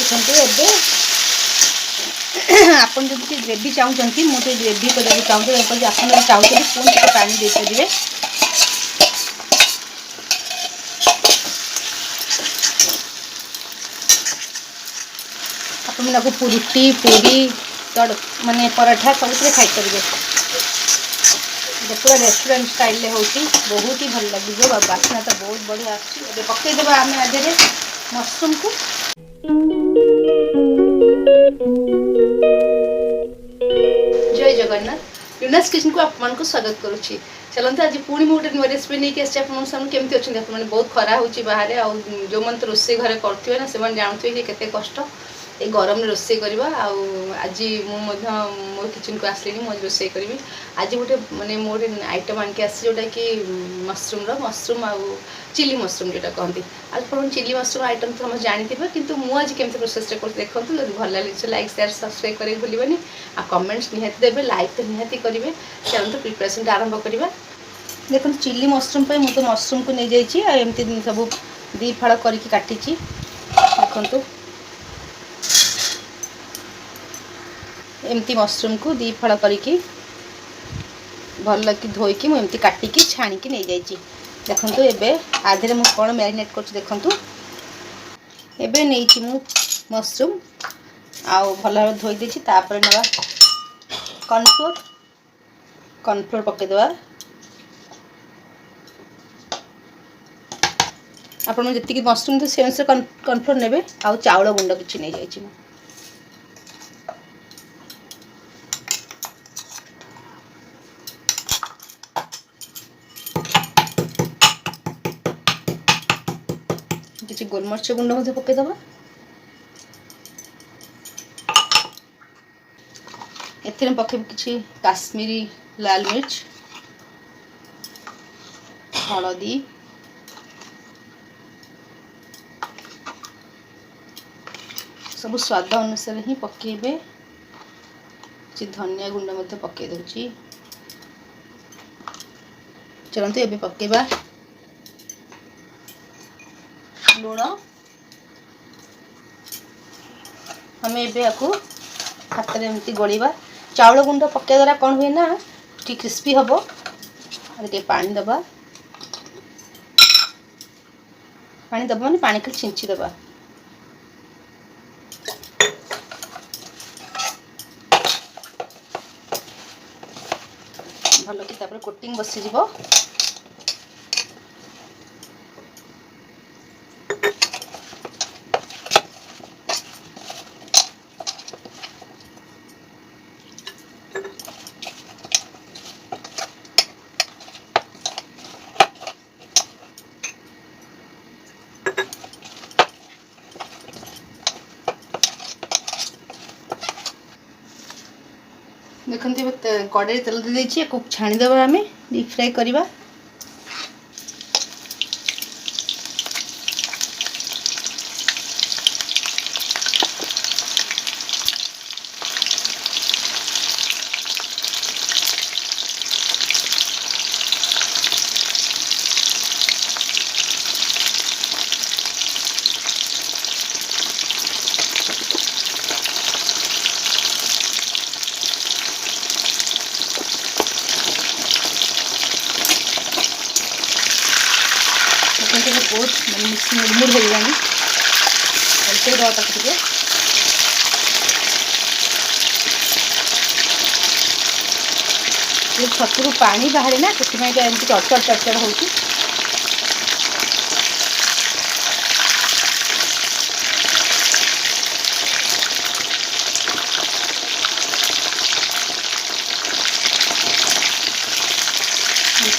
देखो एबे आपन जब ग्रेवी चाहते मुझे ग्रेवी करने चाहूँ आप चाहते पुणी पानी दे पारे। आपको रुटी पूरी माने पराठा सब खाई पारे। पूरा रेस्टोरेंट स्टाइल रे होती बहुत ही भल लगे बास्ना तो बहुत बढ़िया आगे पकईदे आम आगे मशरूम को। जय जगन्नाथ यूनास किचन को आपको स्वागत करुच्ची। चलते आज पुणी मुझे नुआ रेसिपी नहीं आसी सामने केमती अच्छे आप बहुत खरा हो बाहर आ जो मैंने तो रोसे घरे करेंगे ना से जानते कि केते कष्ट ये गरम रोसे करवा। आज मो किचन को आसली मुझे रोसे करी आज गोटे माने मोटे आइटम आणके आसी जोटा कि मशरूम आ चिली मशरूम जोटा कहते आप चिली मशरूम आइटम तो हम जानते किंतु मुझे केमती प्रोसेस कर देखो जब भल लगे लाइक शेयर सब्सक्राइब करें भूलि आ कमेंट्स निहाती देवे लाइक तो निहाती करेंगे। चलते प्रिपरेशन आरंभ करवा। देखो चिली मशरूम पे मुझे तो मशरूम को नहीं जाइए एमती सब दी फाड़ करके काटी देखु एमती मशरूम को दी फाड़ करके भल कि धोईकी मुझे काटिकी छाणिकी नहीं जाइए। देखो एबे आधे मुझे कौन मैरिनेट कर देखु एबे नहीं मु मशरूम आउ भल भाव धोई देछि तापर नवा कॉर्नफ्लोर पकेदेवा। आपन जी मशरूम तो से अनुसार कॉर्नफ्लोर नेबे आउ चाउल गुंड किछि नहीं जाइछि। किसी गोलमरिच गुंड मध्य पकईदबा। एथिरे पकेब किछि काश्मीरी लाल मिर्च हलदी सब स्वाद अनुसार ही पकेबे। किछि धनिया गुंड मध्य पकई दउछि। चलते एबे पकेबा लूण। हमें एबे आपको हाथ में एमती गोलिबा चाउल गुंड पकड़ा द्वारा कौन हुए ना ठीक क्रिस्पी हम। और पानी दबा पानी दबा माने पानी खाली छिंची दबा। भल कि तापर कोटिंग बसी जीवो। देखते कड़े तेल दे देछि छाणीदेवा आम डीप फ्राए करवा। बहुत मुरमुर होगा छतु पानी बाहर ना से एमती चढ़चड़ चढ़चड़ हो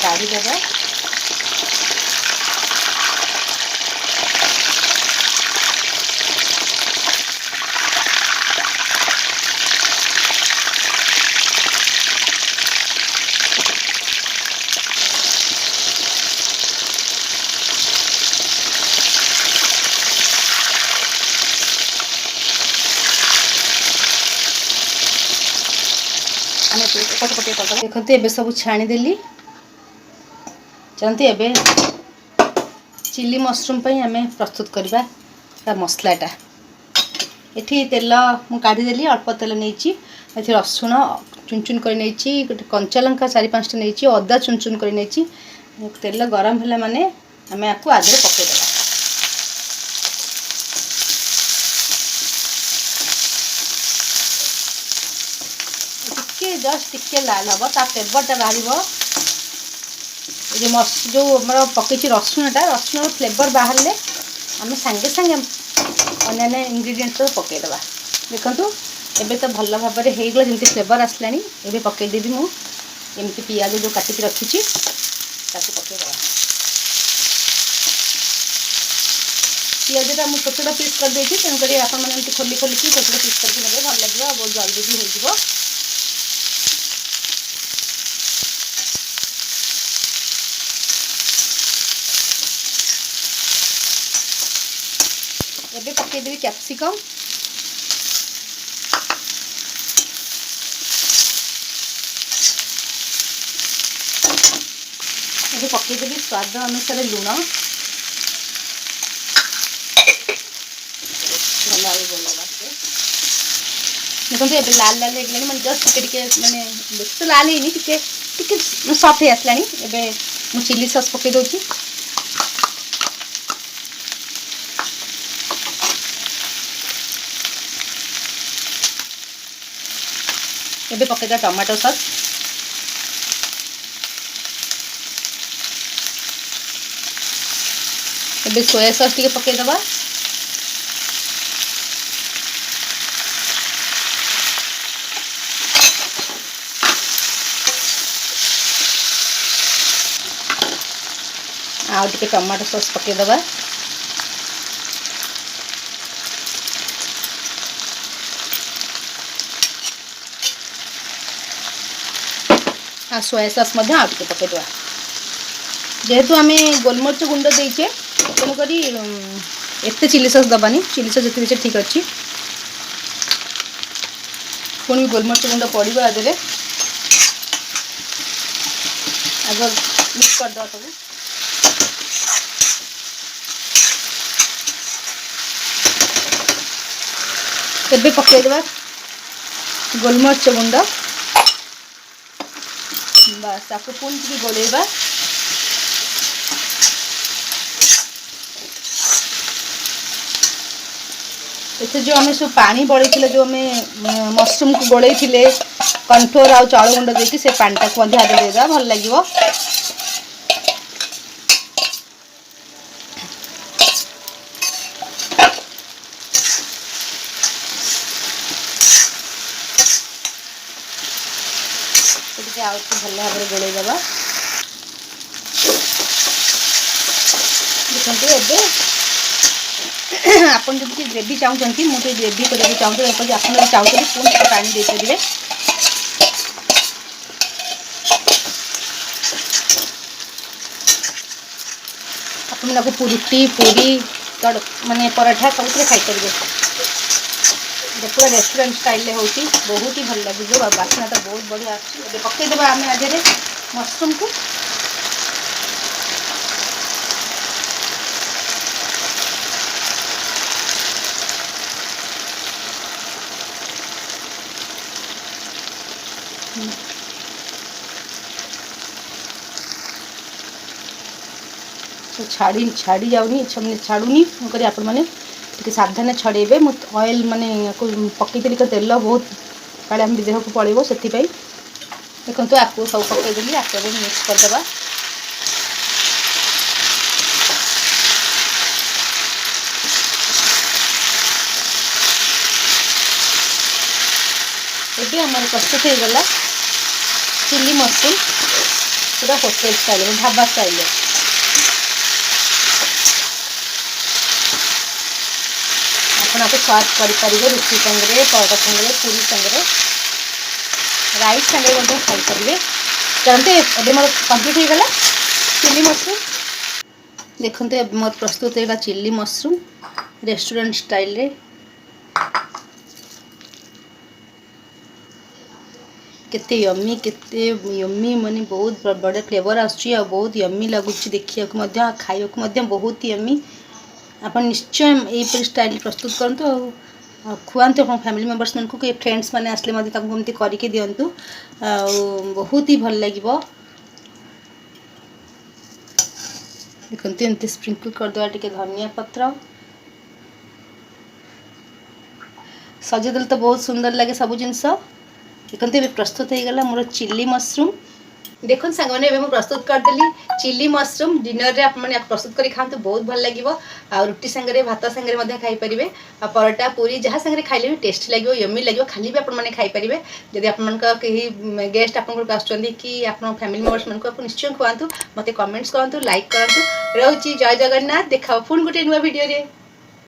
काढ़ी देवा। देखते एबे सब छाणीदेली। चलते एबे चिली मशरूम पे आम प्रस्तुत करवा मसलाटा। एठी तेल मु काढ़ीदेली अल्प तेल नहीं एठी रसुण चुन चुन कर नहीं गोटे कंचा लंका 4-5टा नहीं अदा चुन चुन कर नहीं तेल गरम है माने आम आपको आगे पकईदे टिके जस्ट टिके लाल हम ता फ्लेवरटा बाहर जो जो आम पकई रसुणटा रसुण फ्लेवर बाहर आम सांगे सांगे अन्य इंग्रेडिएंट्स सब पकईदे देखो एबे तो भल भाव में होगला जमी फ्लेवर आसला एबे पकईदेवी मुझे पियाज जो काटिक रखी पकईदे पियाजा मुझे छोट छोट पीस कर देती तेणुक आप खोली खोलिकी छोट छोट पीस करके नेबे भल लगे बहुत जल्दी भी हो एबे पकईदेवी कैप्सिकम एबे पकईदेवी स्वाद अनुसार लुण देखो ये लाल लाल हो मैंने जस्ट टिके माने बेस तो लाल है टिके सॉफ्ट हो आसला एबे मु चिली सॉस पकई दोची एबे पकईदा टमाटो सॉस एबे सोया सॉस टिके पकईदबा आउ टिके टमाटो सॉस पकईदबा हाँ सोया सॉस आउ टिके पकईदबा जेहेतु आम गोलमरीच गुंड देचे तेणुक एत चिली सॉस दबानी चिली सॉस जिते ठीक अच्छे पुणी गोलमरीच गुंड पड़ो आदि आग मिक्स करदे सब एबे पकईदबा गोलमरीच गुंड बस आपको पुणी टी गोलेबा इसे जो आम सब पानी बड़े जो आम मशरूम को गोले कॉर्नफ्लोर आउ चाउल गुंड देकी से पानी को देदेबा भल लगे भल भाव में गोलेदेबा देखते एबे आप ग्रेवी चाहते मुझे ग्रेवी करने चाहूँ आप चाहते पुणी पानी दे पारे आप रुटी पूरी माने पराठा सब खाईपर पूरा रेस्टोरेंट स्टाइल हो बहुत ही भल लगे बास्ना तो बहुत बढ़िया पकईदेवा आम आगे मशरूम को तो छाड़ी छाड़ी जाऊनी मैंने छाड़ूनी आप सावधान छड़ेबे ऑयल माने पकईदेली तो तेल बहुत काले आम देह को पड़ो से देखो तो आपको सब पकईदेली आप मिक्स करदे ये आम प्रस्तुत हो गला चिली मशरूम पूरा होटेल स्टाइल ढाबा स्टाइल आपको सर्व करेंगे रुटी संगे परोटा संगे पूरी संगे राइस संगे खाईपर चलते ये मोर कम्प्लीट हो गला चिली मशरूम देखते मोर प्रस्तुत है चिली मशरूम रेस्टोरेंट स्टाइल रे केते यम्मी माने बहुत बड़े फ्लेवर आसुची बहुत यम्मी लगुच देखिया खाइया बहुत यम्मी आप निश्चय यही स्टाइल प्रस्तुत करते खुआंतु अपन फैमिली मेंबर्स मन को फ्रेंड्स मैंने आसले मत करके दिंतु बहुत ही भल लगे। देखते एमती स्प्रिंकल करदे टे धनिया पत्र सजेदेले तो बहुत सुंदर लगे सब जिनस। देखते प्रस्तुत हो गला मोर चिल्ली मशरूम। देखो सांग मैंने प्रस्तुत करदेली चिल्ली मशरूम डिनर रे आप प्रस्तुत कर खाते बहुत भल लगे। रुटी सांगे भात सांगे खाईपारे आ परोटा पूरी जहाँ सांगे खाइले भी टेस्टी लगे यमी लगे खाली भी आपने खाईपारे। जदि आप गेस्ट आप कि आप फैमिली मेंबर्स मन को निश्चय खुआतु मत कमेंट्स करूँ लाइक करूँ। रोची जय जगन्नाथ देखा पुणी गोटे नुआ वीडियो रे।